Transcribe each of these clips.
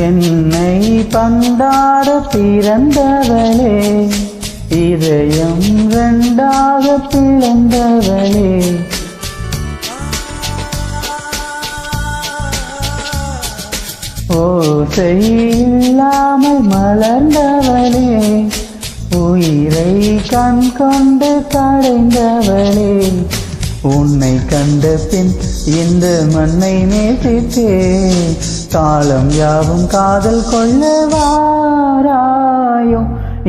என்னை பந்தாட பிறந்தவளே, இதயம் ரெண்டாக பிளந்தவளே, ஓசை இல்லாமல் மலர்ந்தவளே, உயிரை கண் கொண்டு கடைந்தவளே, உன்னை கண்ட பின் இந்த மண்ணை நேசித்தே, காலம் யாவும் காதல் கொள்ள வாராயோ,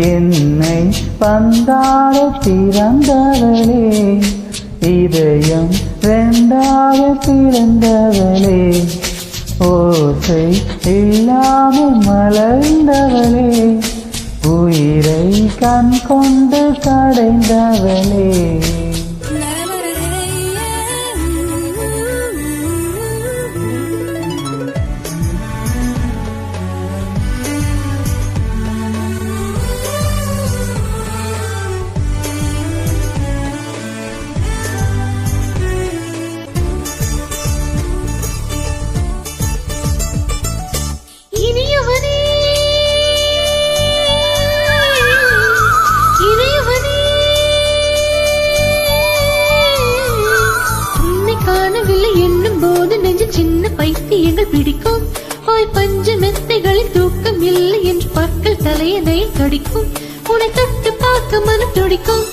என்னை பந்தாட பிறந்தவளே, இதயம் ரெண்டாக பிறந்தவளே, ஓசை இல்லாமல் மலர்ந்தவளே, உயிரை கண் கொண்டு கடைந்தவளே. சின்ன பைத்தியங்கள் பிடிக்கும், ஓய் பஞ்சு மெத்தைகளில் தூக்கம் இல்லை என்று பற்கள் தலையனை கடிக்கும், உன்னை தொட்டு பார்க்க மனம் துடிக்கும்.